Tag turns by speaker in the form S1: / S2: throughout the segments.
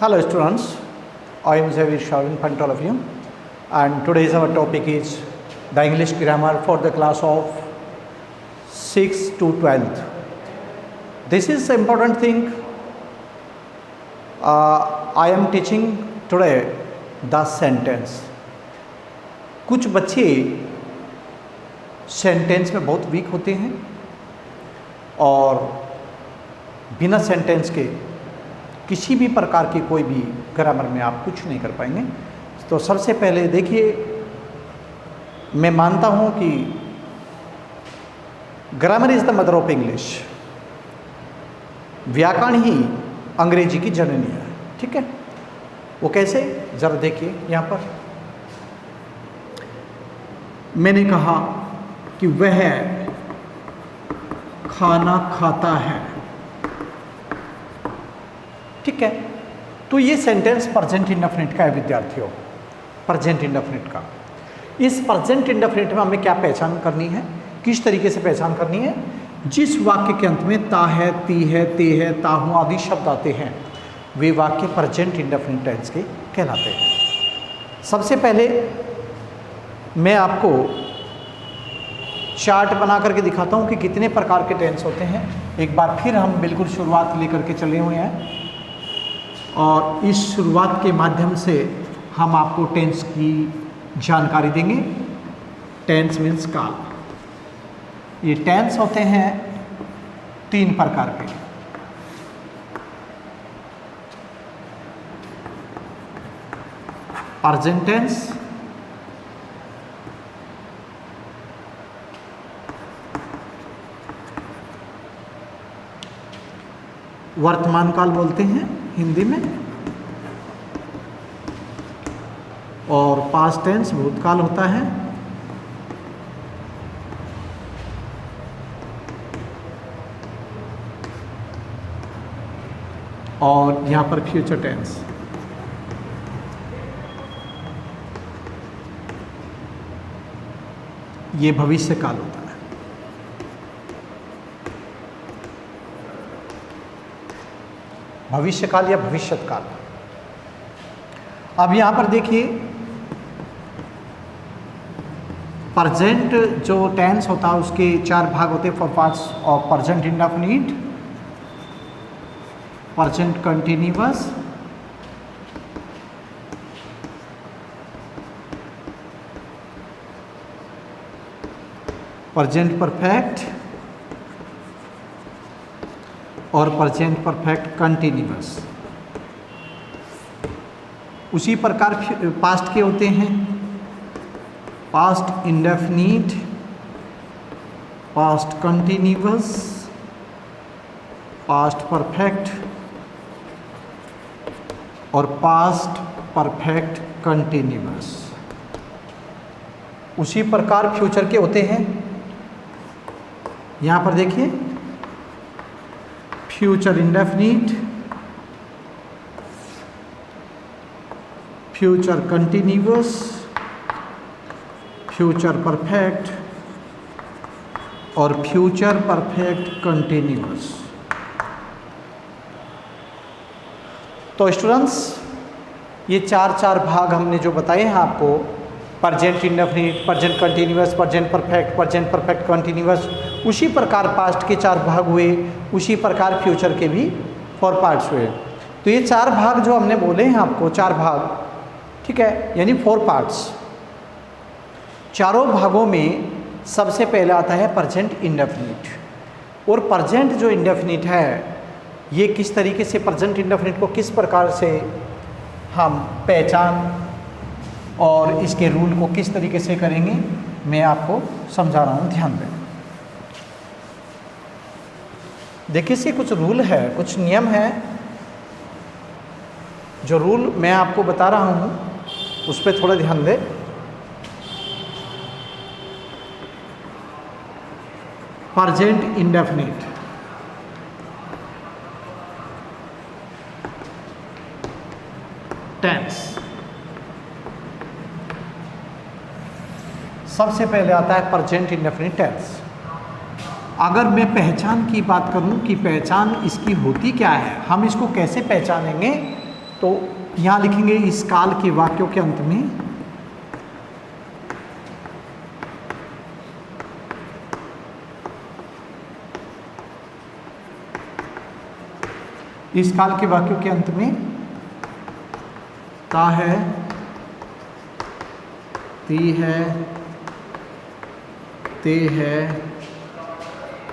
S1: Hello students, I am Xavier Shaw in front of you, and today's our topic is the English grammar for the class of 6th to 12th. This is important thing. I am teaching today the sentence. कुछ बच्चे sentence में बहुत week होते हैं और बिना sentence के किसी भी प्रकार की कोई भी ग्रामर में आप कुछ नहीं कर पाएंगे। तो सबसे पहले देखिए, मैं मानता हूँ कि grammar is the mother of English. व्याकरण ही अंग्रेजी की जननी है, ठीक है। वो कैसे, जरा देखिए यहाँ पर मैंने कहा कि वह खाना खाता है, ठीक है। तो ये सेंटेंस प्रेजेंट इंडेफिनिट का है विद्यार्थियों, प्रेजेंट इंडेफिनिट का। इस प्रेजेंट इंडेफिनिट में हमें क्या पहचान करनी है, किस तरीके से पहचान करनी है? जिस वाक्य के अंत में ता है, ती है, ते है, ताहू आदि शब्द आते हैं, वे वाक्य प्रेजेंट इंडेफिनिट टेंस के कहलाते हैं। सबसे पहले मैं आपको चार्ट बना करके दिखाता हूँ कि कितने प्रकार के टेंस होते हैं। एक बार फिर हम बिल्कुल शुरुआत लेकर के चले हुए हैं और इस शुरुआत के माध्यम से हम आपको टेंस की जानकारी देंगे। टेंस मीन्स काल। ये टेंस होते हैं तीन प्रकार के। प्रेजेंट टेंस, वर्तमान काल बोलते हैं हिंदी में, और पास्ट टेंस भूतकाल होता है, और यहाँ पर फ्यूचर टेंस। ये भविष्य काल होता है। भविष्य काल या भविष्यत काल। अब यहां पर देखिए, प्रेजेंट जो टेंस होता है उसके चार भाग होते हैं। For parts of present indefinite, present continuous, present perfect और प्रेजेंट परफेक्ट कंटिन्यूअस। उसी प्रकार पास्ट के होते हैं, past indefinite, past continuous, past perfect और पास्ट परफेक्ट कंटिन्यूअस। उसी प्रकार फ्यूचर के होते हैं। यहाँ पर देखिए, future indefinite, future continuous, future perfect और फ्यूचर परफेक्ट कंटिन्यूअस। तो स्टूडेंट्स, ये चार भाग हमने जो बताए हैं आपको, present indefinite, present continuous, present perfect continuous, उसी प्रकार पास्ट के चार भाग हुए, उसी प्रकार फ्यूचर के भी 4 पार्ट्स हुए। तो ये 4 भाग जो हमने बोले हैं आपको, 4 भाग, ठीक है, यानी 4 पार्ट्स। चारों भागों में सबसे पहले आता है प्रेजेंट इंडेफिनिट। और प्रेजेंट जो इंडेफिनिट है, ये किस तरीके से प्रेजेंट इंडेफिनिट को किस प्रकार से हम पहचान और इसके रूल को किस तरीके से करेंगे, मैं आपको समझा रहा हूँ, ध्यान दें। देखिए, इसके कुछ रूल है, कुछ नियम है। जो रूल मैं आपको बता रहा हूँ उस पर थोड़ा ध्यान दें। प्रेजेंट इंडेफिनिट, टेंस, सबसे पहले आता है प्रेजेंट इंडेफिनिट टेंस। अगर मैं पहचान की बात करूं कि पहचान इसकी होती क्या है, हम इसको कैसे पहचानेंगे, तो यहाँ लिखेंगे इस काल के वाक्यों के अंत में इस काल के वाक्यों के अंत में ता है, ती है, ते है,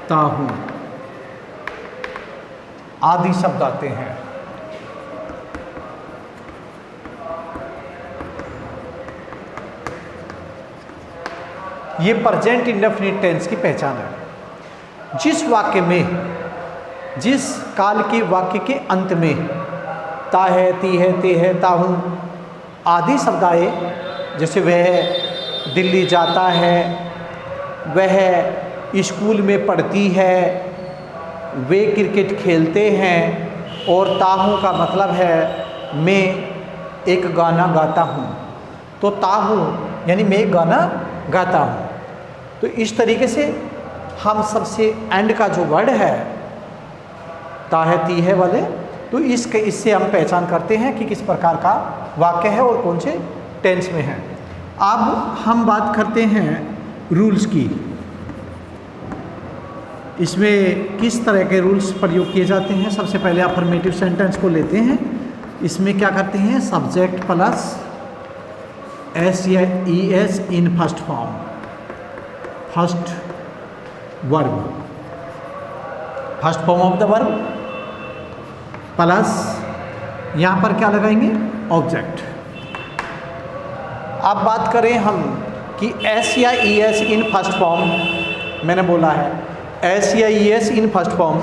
S1: ताहू आदि शब्द आते हैं। ये प्रेजेंट इंडेफिनिट टेंस की पहचान है। जिस वाक्य में, जिस काल के वाक्य के अंत में ता है, ती है, ते है, ताहू आदि शब्द आए, जैसे वह दिल्ली जाता है, वह स्कूल में पढ़ती है, वे क्रिकेट खेलते हैं, और ताहू का मतलब है मैं एक गाना गाता हूँ। तो ताहू यानी मैं एक गाना गाता हूँ। तो इस तरीके से हम सबसे एंड का जो वर्ड है ता है, ती है वाले, तो इससे हम पहचान करते हैं कि किस प्रकार का वाक्य है और कौन से टेंस में है। अब हम बात करते हैं रूल्स की। इसमें किस तरह के रूल्स प्रयोग किए जाते हैं। सबसे पहले अफर्मेटिव सेंटेंस को लेते हैं। इसमें क्या करते हैं, सब्जेक्ट प्लस एस या E S in first form, first verb, first form of the verb, plus यहाँ पर क्या लगाएंगे, ऑब्जेक्ट। अब बात करें हम कि एस या E S in first form, मैंने बोला है एस या E S in first form,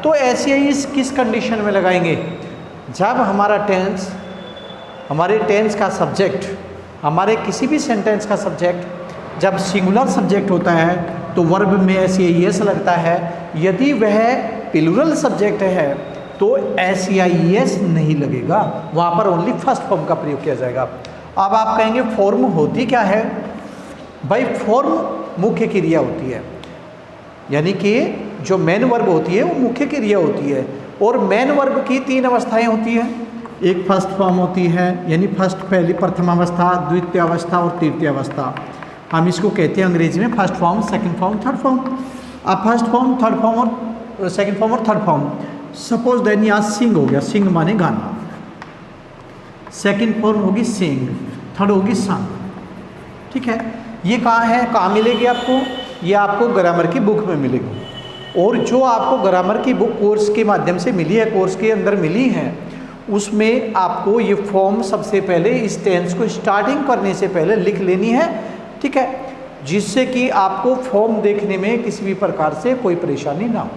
S1: तो एस या ई किस कंडीशन में लगाएंगे, जब हमारा टेंस, हमारे टेंस का सब्जेक्ट, हमारे किसी भी सेंटेंस का सब्जेक्ट जब सिंगुलर सब्जेक्ट होता है तो वर्ब में एस या ई एस लगता है। यदि वह प्लूरल सब्जेक्ट है तो एस या ई एस नहीं लगेगा, वहाँ पर ओनली फर्स्ट फॉर्म का प्रयोग किया जाएगा। अब आप कहेंगे फॉर्म होती क्या है, भाई फॉर्म मुख्य क्रिया होती है, यानी कि जो मेन वर्ब होती है वो मुख्य क्रिया होती है, और मेन वर्ब की 3 अवस्थाएं होती हैं। एक फर्स्ट फॉर्म होती है, यानी फर्स्ट पहली प्रथम अवस्था, द्वितीय अवस्था और तृतीय अवस्था। हम इसको कहते हैं अंग्रेजी में first form, second form, third form. अब फर्स्ट फॉर्म, थर्ड फॉर्म और सेकंड फॉर्म और थर्ड फॉर्म, सपोज देन यहाँ सिंग हो गया, सिंग माने गाना, सेकंड फॉर्म होगी सिंग, थर्ड होगी संग। ठीक है, ये कहाँ है, कहाँ मिलेगी आपको, ये आपको ग्रामर की बुक में मिलेगी। और जो आपको ग्रामर की बुक कोर्स के माध्यम से मिली है, कोर्स के अंदर मिली है, उसमें आपको ये फॉर्म सबसे पहले इस टेंस को स्टार्टिंग करने से पहले लिख लेनी है। ठीक है, जिससे कि आपको फॉर्म देखने में किसी भी प्रकार से कोई परेशानी ना हो।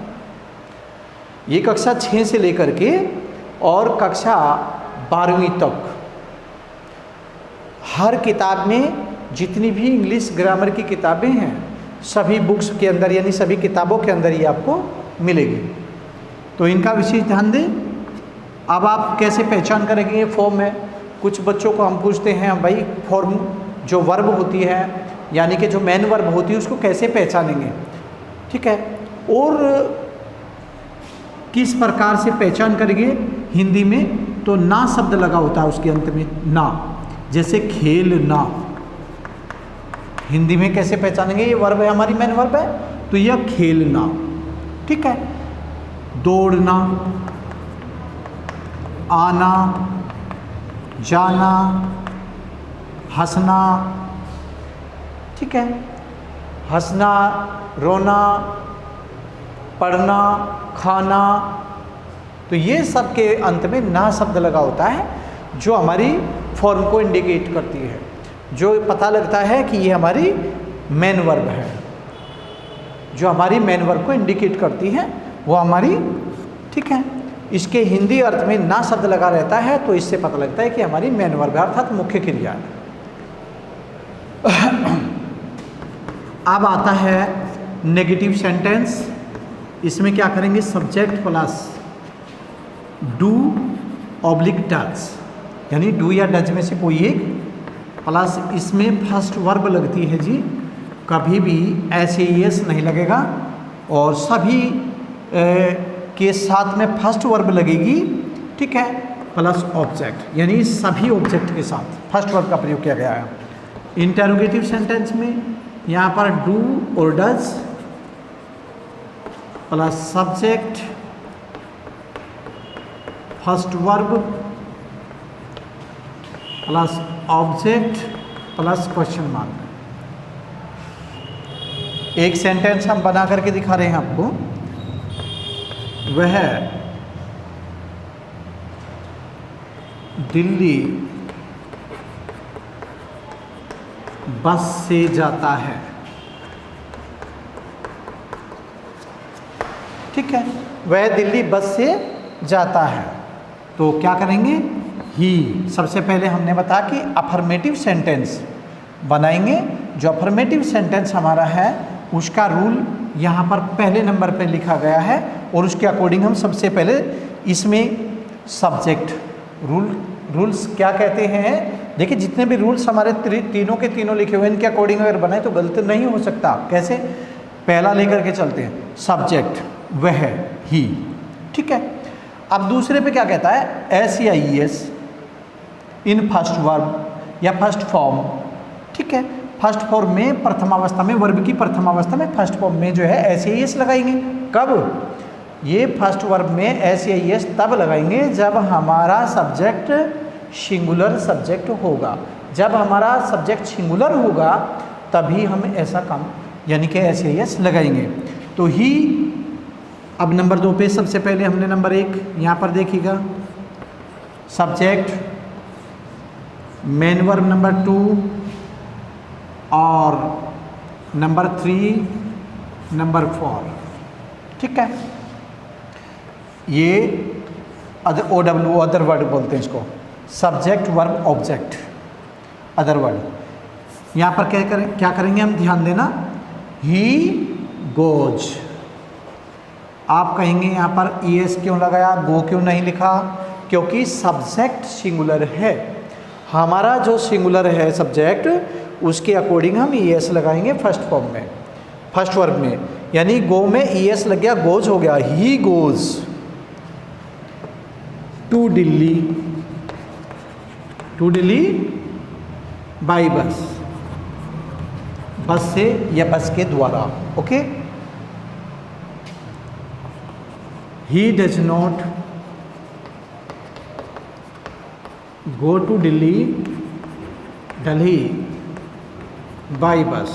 S1: ये कक्षा 6 से लेकर के और कक्षा 12वीं तक हर किताब में जितनी भी इंग्लिश ग्रामर की किताबें हैं सभी बुक्स के अंदर, यानी सभी किताबों के अंदर ये आपको मिलेगी, तो इनका विशेष ध्यान दें। अब आप कैसे पहचान करेंगे ये फॉर्म है। कुछ बच्चों को हम पूछते हैं भाई फॉर्म जो वर्ब होती है, यानी कि जो मेन वर्ब होती है, उसको कैसे पहचानेंगे। ठीक है, और किस प्रकार से पहचान करेंगे, हिंदी में तो ना शब्द लगा होता है उसके अंत में, ना, जैसे खेलना, हिंदी में कैसे पहचानेंगे, ये वर्ब है, हमारी मेन वर्ब है, तो यह खेलना। ठीक है, दौड़ना, आना, जाना, हंसना। ठीक है, हंसना, रोना, पढ़ना, खाना, तो ये सब के अंत में ना शब्द लगा होता है, जो हमारी फॉर्म को इंडिकेट करती है, जो पता लगता है कि ये हमारी मेन वर्ब है, जो हमारी मेन वर्ब को इंडिकेट करती है वो हमारी। ठीक है, इसके हिंदी अर्थ में ना शब्द लगा रहता है, तो इससे पता लगता है कि हमारी मेन वर्ब है, अर्थात मुख्य क्रिया है। अब आता है नेगेटिव सेंटेंस। इसमें क्या करेंगे, subject plus do oblique does, यानी डू या डज में से कोई एक, प्लस इसमें फर्स्ट वर्ब लगती है जी, कभी भी ऐसे एस नहीं लगेगा, और सभी के साथ में फर्स्ट वर्ब लगेगी। ठीक है, प्लस ऑब्जेक्ट, यानी सभी ऑब्जेक्ट के साथ फर्स्ट वर्ब का प्रयोग किया गया है। इंटरोगेटिव सेंटेंस में यहाँ पर डू और does plus subject first verb plus object plus question mark. एक सेंटेंस हम बना करके दिखा रहे हैं आपको, वह दिल्ली बस से जाता है। ठीक है, वह दिल्ली बस से जाता है। तो क्या करेंगे, ही। सबसे पहले हमने बताया कि अफर्मेटिव सेंटेंस बनाएंगे। जो अफर्मेटिव सेंटेंस हमारा है उसका रूल यहाँ पर पहले नंबर पे लिखा गया है, और उसके अकॉर्डिंग हम सबसे पहले इसमें सब्जेक्ट रूल्स क्या कहते हैं। देखिए, जितने भी रूल्स हमारे तीनों के तीनों लिखे हुए हैं, इनके अकॉर्डिंग अगर बनाए तो गलत नहीं हो सकता। कैसे, पहला लेकर के चलते हैं, सब्जेक्ट वह, ही। ठीक है, अब दूसरे पे क्या कहता है, एस या E S in first verb या फर्स्ट फॉर्म। ठीक है, फर्स्ट फॉर्म में प्रथमावस्था में, वर्ब की प्रथमावस्था में फर्स्ट फॉर्म में जो है एस या ई एस लगाएंगे। कब, ये फर्स्ट वर्ब में एस या ई एस तब लगाएंगे जब हमारा सब्जेक्ट सिंगुलर सब्जेक्ट होगा। जब हमारा सब्जेक्ट सिंगुलर होगा तभी हम ऐसा काम यानी कि एस या ई एस लगाएंगे। तो ही। अब नंबर 2 पे सबसे पहले हमने नंबर 1 यहाँ पर देखिएगा, सब्जेक्ट मेन वर्ब नंबर 2 और नंबर 3 नंबर 4। ठीक है, ये OW अदर वर्ड बोलते हैं इसको, subject verb object other word. यहाँ पर क्या करेंगे हम, ध्यान देना, ही गोज। आप कहेंगे यहाँ पर ES क्यों लगाया, गो क्यों नहीं लिखा, क्योंकि सब्जेक्ट सिंगुलर है। हमारा जो सिंगुलर है सब्जेक्ट, उसके अकॉर्डिंग हम ES लगाएंगे फर्स्ट फॉर्म में, फर्स्ट वर्ब में। यानी गो में ES लग गया, गोज हो गया, he goes to Delhi by bus, bus से या बस के द्वारा। Okay, he does not go to Delhi by bus.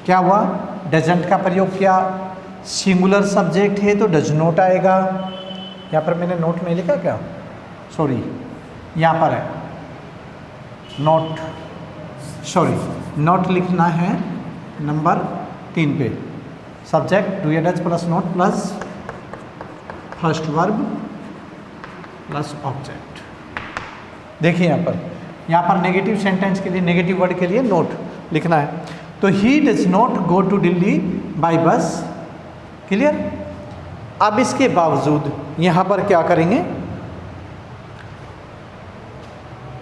S1: क्या हुआ, डजंट का प्रयोग किया, सिंगुलर सब्जेक्ट है तो डज नॉट आएगा। यहाँ पर मैंने नोट नहीं लिखा क्या, सॉरी, यहाँ पर है नोट, सॉरी, नोट लिखना है नंबर 3 पे। सब्जेक्ट डू या does plus not plus first verb plus object. देखिए यहाँ पर नेगेटिव सेंटेंस के लिए, नेगेटिव वर्ड के लिए नोट लिखना है। तो he does not go to Delhi by bus. Clear. अब इसके बावजूद यहाँ पर क्या करेंगे,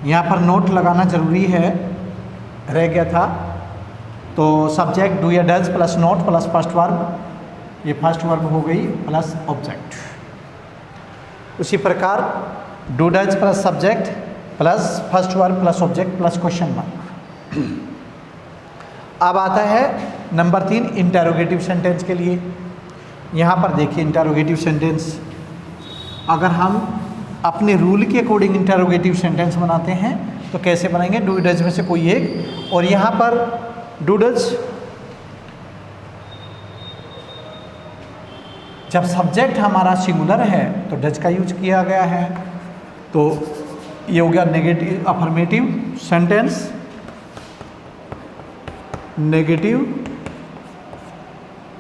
S1: यहाँ पर नोट लगाना जरूरी है, रह गया था। तो सब्जेक्ट डू या does plus not plus first verb, ये फर्स्ट वर्ब हो गई प्लस ऑब्जेक्ट। उसी प्रकार do does plus subject plus first verb plus object plus question mark. अब आता है नंबर 3 इंटरोगेटिव सेंटेंस के लिए। यहाँ पर देखिए इंटरोगेटिव सेंटेंस, अगर हम अपने रूल के अकॉर्डिंग इंटरोगेटिव सेंटेंस बनाते हैं तो कैसे बनाएंगे, डू डज में से कोई एक। और यहाँ पर डू डज जब सब्जेक्ट हमारा सिंगुलर है तो डज का यूज किया गया है। तो ये हो गया negative affirmative sentence, negative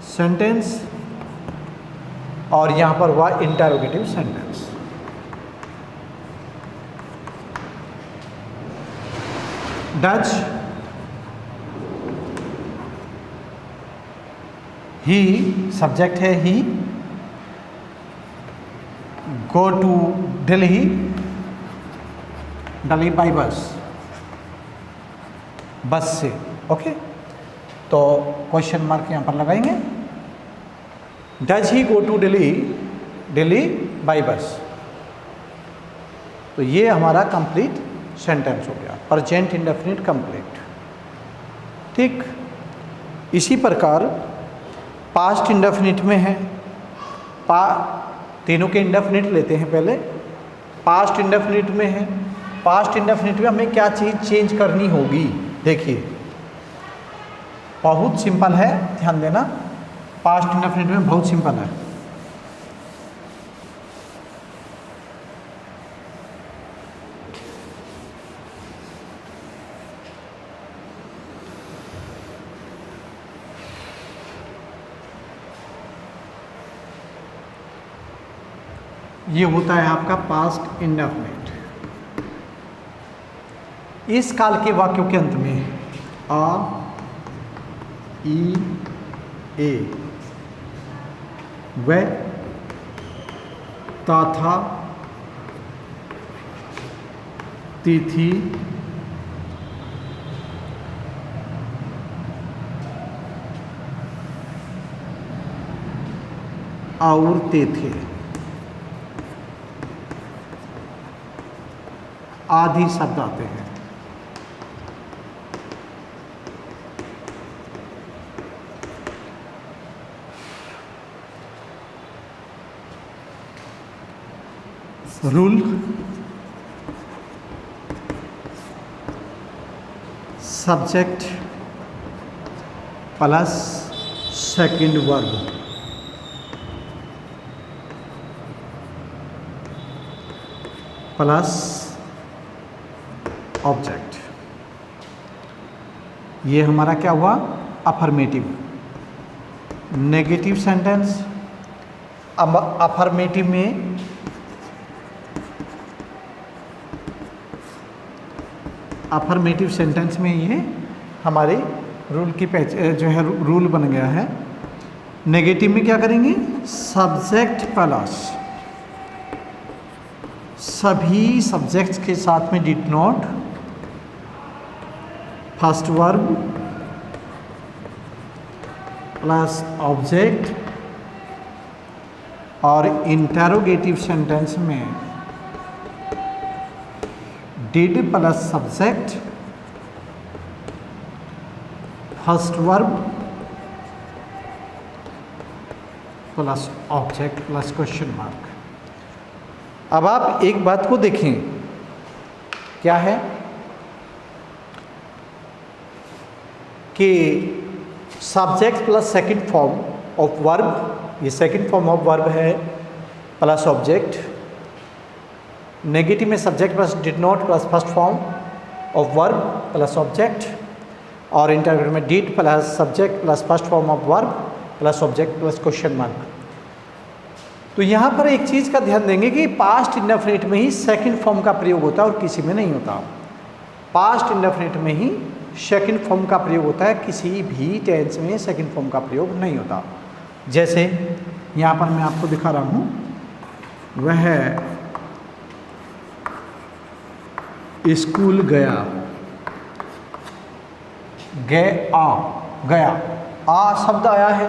S1: sentence, और यहाँ पर हुआ interrogative sentence. Does he subject है, he go to Delhi by bus, bus से। ओके, तो क्वेश्चन मार्क यहाँ पर लगाएंगे। Does he go to Delhi by bus. तो ये हमारा कंप्लीट सेंटेंस हो गया, प्रेजेंट इंडेफिनिट कंप्लीट। ठीक, इसी प्रकार पास्ट इंडेफिनिट में है, तीनों के इंडेफिनिट लेते हैं पहले। पास्ट इंडेफिनिट में है, पास्ट इंडेफिनिट में हमें क्या चीज़ चेंज करनी होगी, देखिए बहुत सिंपल है, ध्यान देना। पास्ट इंडेफिनिट में बहुत सिंपल है। ये होता है आपका पास्ट इंडेफिनिट। इस काल के वाक्यों के अंत में आ, ई, ए, व, ता, था, ती, थी, और ते थे आदि शब्द आते हैं। Rule, subject plus second verb, plus object. ये हमारा क्या हुआ, अफर्मेटिव। नेगेटिव सेंटेंस, अब अफर्मेटिव में अफर्मेटिव सेंटेंस में ये हमारे रूल की जो है रूल बन गया है। नेगेटिव में क्या करेंगे, सब्जेक्ट प्लस सभी सब्जेक्ट्स के साथ में did not, first verb plus object, और इंटेरोगेटिव सेंटेंस में did plus subject, first verb plus object plus question mark. अब आप एक बात को देखें, क्या है कि subject plus second form of verb, ये सेकंड फॉर्म ऑफ वर्ब है, प्लस ऑब्जेक्ट। नेगेटिव में subject plus did not plus first form of verb plus object, और इंटरग्रेट में did plus subject plus first form of verb plus object plus question mark. तो यहाँ पर एक चीज़ का ध्यान देंगे कि पास्ट इंडेफिनिट में ही सेकंड फॉर्म का प्रयोग होता है और किसी में नहीं होता। पास्ट इंडेफिनिट में ही सेकंड फॉर्म का प्रयोग होता है, किसी भी टेंस में सेकंड फॉर्म का प्रयोग नहीं होता। जैसे यहाँ पर मैं आपको दिखा रहा हूँ, वह स्कूल गया, गया, आ शब्द आया है,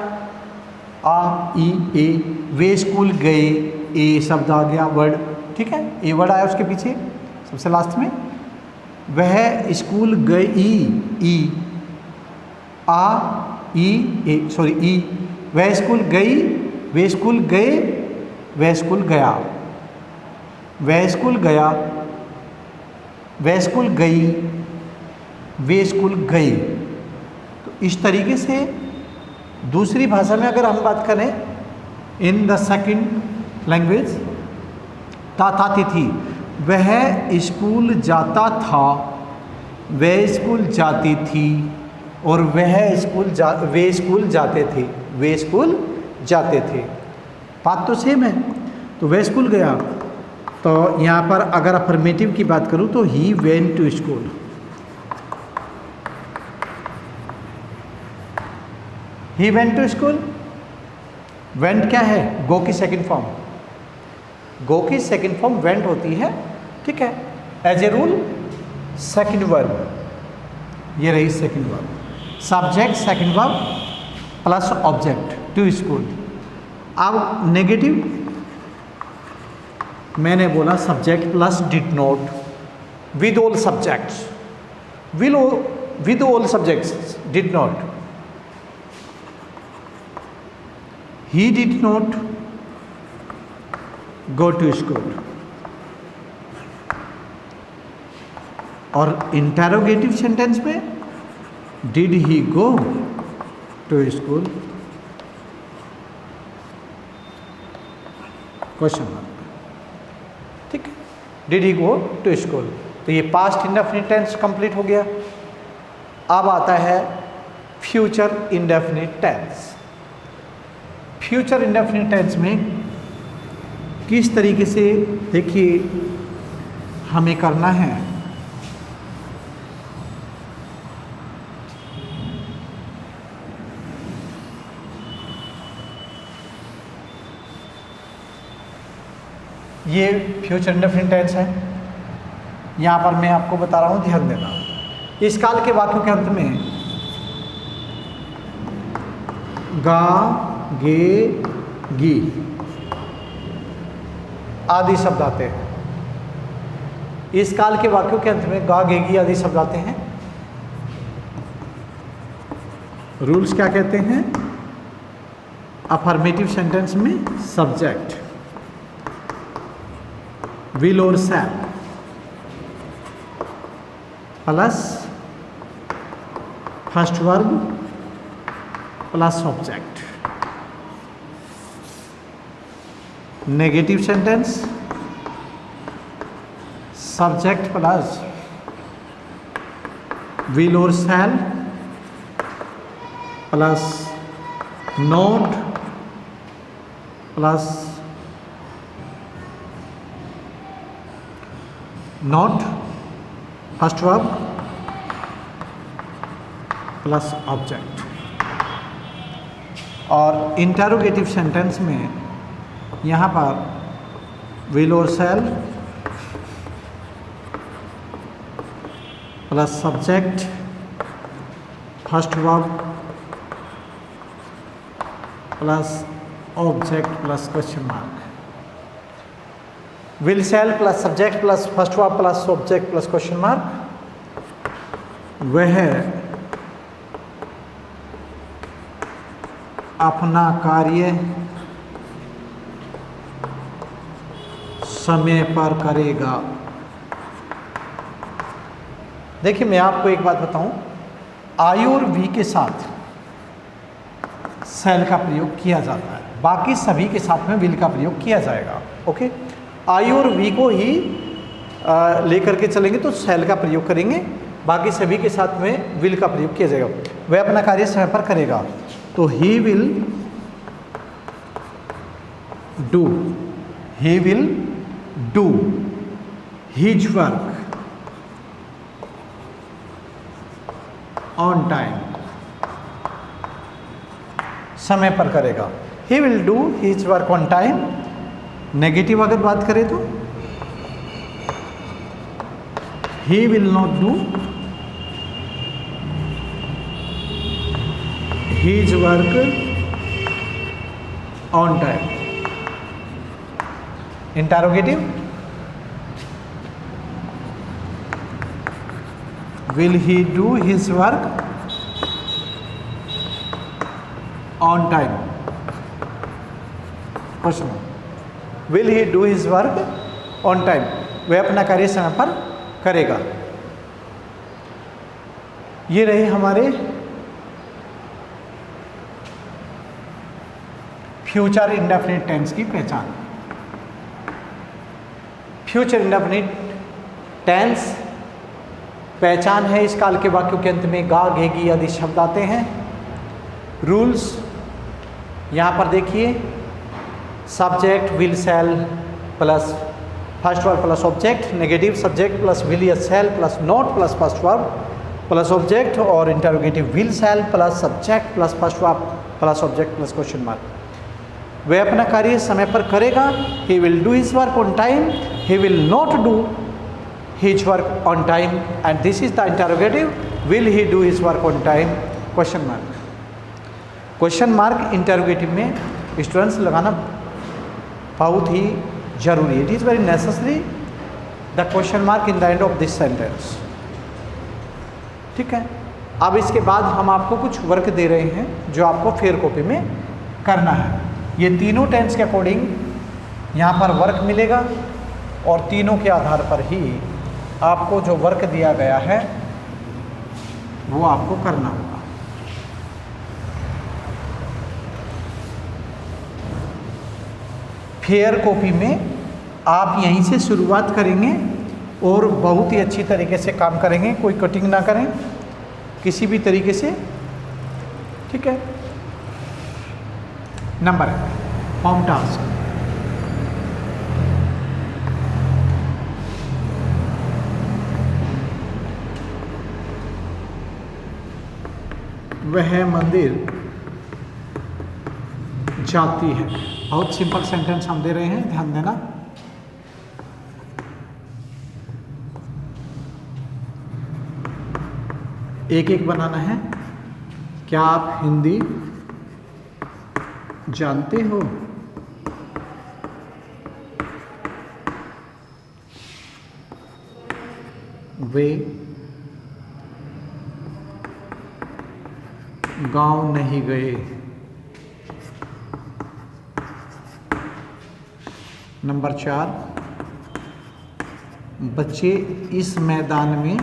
S1: आ, ई, ए, वे स्कूल गए, ए शब्द आ गया, वर्ड, ठीक है, ए वर्ड आया उसके पीछे सबसे लास्ट में। वह स्कूल गई, ई, आ, ई, ए, सॉरी ई, वह स्कूल गई, वे स्कूल गए, वह स्कूल गया, वह स्कूल गया, वह स्कूल गई, वे स्कूल गई। तो इस तरीके से दूसरी भाषा में अगर हम बात करें, इन द सेकंड लैंग्वेज, ता, था, ती, थी, वह स्कूल जाता था, वह स्कूल जाती थी, और वे स्कूल जाते थे, वे स्कूल जाते थे। बात तो सेम है। तो वह स्कूल गया, तो यहाँ पर अगर अफर्मेटिव की बात करूँ तो he went to school. He went to school, went क्या है, गो की सेकंड फॉर्म, गो की सेकंड फॉर्म वेंट होती है, ठीक है। As a rule second verb, ये रही second verb, subject second verb plus object, to school. अब नेगेटिव, मैंने बोला subject plus did not with all subjects, with all subjects did not, he did not go to school. और interrogative sentence में did he go to school, question mark. ठीक, did he go to school. तो ये past indefinite tense complete हो गया। अब आता है future indefinite tense. Future indefinite tense में किस तरीके से देखिए हमें करना है। ये फ्यूचर इंडेफिनिट टेंस है। यहाँ पर मैं आपको बता रहा हूँ, ध्यान देना। इस काल के वाक्यों के अंत में गा, गे, गी आदि शब्द आते हैं। इस काल के वाक्यों के अंत में गा, गे, गी आदि शब्द आते हैं। रूल्स क्या कहते हैं? अफर्मेटिव सेंटेंस में सब्जेक्ट विल और shall plus first verb plus object. Negative sentence subject plus will और shall plus not plus not first verb plus object. और इंटेरोगेटिव सेंटेंस में यहाँ पर विल और shall plus subject first verb plus object plus question mark. Will shall plus subject plus first verb plus object plus question mark वह अपना कार्य समय पर करेगा। देखिए मैं आपको एक बात बताऊं, आई और वी के साथ शैल का प्रयोग किया जाता है, बाकी सभी के साथ में विल का प्रयोग किया जाएगा। ओके, आई और वी को ही लेकर के चलेंगे तो शैल का प्रयोग करेंगे, बाकी सभी के साथ में विल का प्रयोग किया जाएगा। वह अपना कार्य समय पर करेगा, तो ही will do, he will do his work on time, समय पर करेगा। He will do his work on time. Negative अगर बात करें तो ही will not do his work on time. Interrogative will he do his work on time, question will he do his work on time, वह अपना कार्य समय पर करेगा। ये रहे हमारे फ्यूचर इंडेफिनिट टेंस की पहचान। फ्यूचर इंडेफिनिट टेंस पहचान है, इस काल के वाक्यों के अंत में गा, गे, गी आदि शब्द आते हैं। रूल्स यहाँ पर देखिए, subject will shall plus first verb plus object, negative subject plus will या shall plus not plus first verb plus object, और interrogative will shall plus subject plus first verb plus object plus question mark. वह अपना कार्य समय पर करेगा, he will do his work on time, he will not do his work on time, and this is the interrogative, will he do his work on time, question mark. Question mark interrogative में students लगाना बहुत ही जरूरी, it is very necessary the question mark in the end of this sentence. ठीक है, अब इसके बाद हम आपको कुछ वर्क दे रहे हैं जो आपको फेयर कॉपी में करना है। ये तीनों टेंस के अकॉर्डिंग यहाँ पर वर्क मिलेगा और तीनों के आधार पर ही आपको जो वर्क दिया गया है वो आपको करना होगा। फेयर कॉपी में आप यहीं से शुरुआत करेंगे और बहुत ही अच्छी तरीके से काम करेंगे, कोई कटिंग ना करें किसी भी तरीके से। ठीक है, नंबर फॉर्म टास्क। वह मंदिर जाती है। बहुत सिंपल सेंटेंस हम दे रहे हैं, ध्यान देना। एक एक बनाना है। क्या आप हिंदी जानते हो? वे गांव नहीं गए। नंबर 4, बच्चे इस मैदान में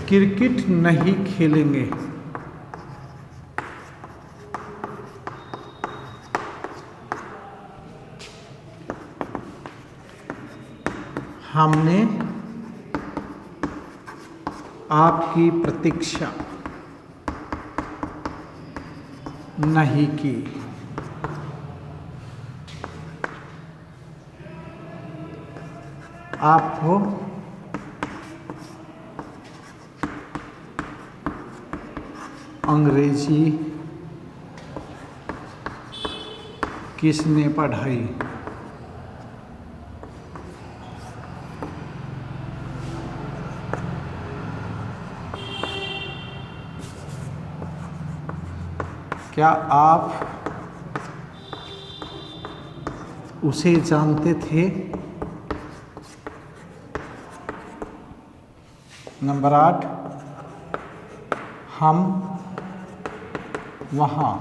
S1: क्रिकेट नहीं खेलेंगे। हमने आपकी प्रतीक्षा नहीं की। आपको अंग्रेजी किसने पढ़ाई? क्या आप उसे जानते थे? नंबर 8, हम वहाँ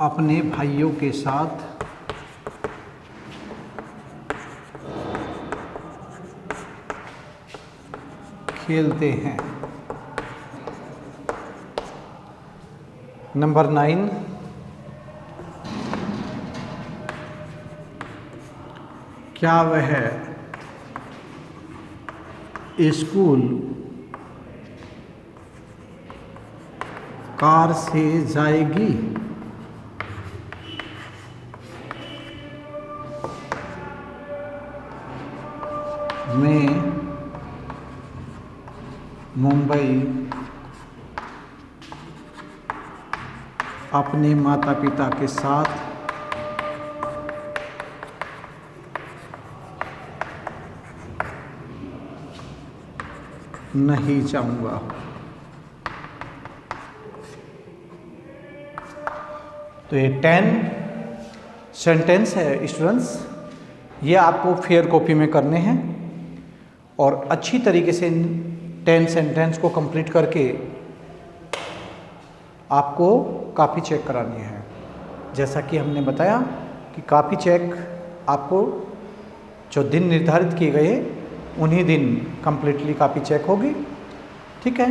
S1: अपने भाइयों के साथ खेलते हैं। नंबर 9, क्या वह स्कूल कार से जाएगी? मैं मुंबई अपने माता पिता के साथ नहीं जाऊंगा। तो ये 10 सेंटेंस है स्टूडेंट्स, ये आपको फेयर कॉपी में करने हैं और अच्छी तरीके से 10 सेंटेंस को कंप्लीट करके आपको कॉपी चेक करानी है। जैसा कि हमने बताया कि कॉपी चेक आपको जो दिन निर्धारित किए गए उन्हीं दिन कंप्लीटली कॉपी चेक होगी। ठीक है,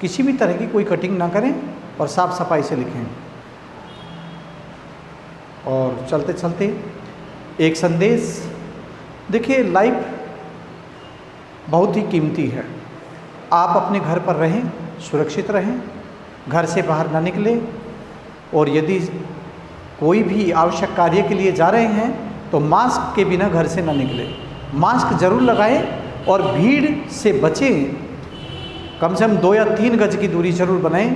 S1: किसी भी तरह की कोई कटिंग ना करें और साफ सफाई से लिखें। और चलते चलते एक संदेश, देखिए लाइफ बहुत ही कीमती है। आप अपने घर पर रहें, सुरक्षित रहें, घर से बाहर ना निकलें और यदि कोई भी आवश्यक कार्य के लिए जा रहे हैं तो मास्क के बिना घर से ना निकलें। मास्क जरूर लगाएं और भीड़ से बचें कम से कम 2 या 3 गज की दूरी ज़रूर बनाएं,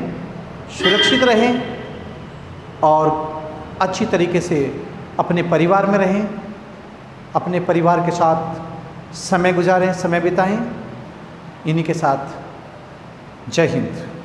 S1: सुरक्षित रहें और अच्छी तरीके से अपने परिवार में रहें, अपने परिवार के साथ समय गुजारें, समय बिताएं। इन्हीं के साथ जय हिंद।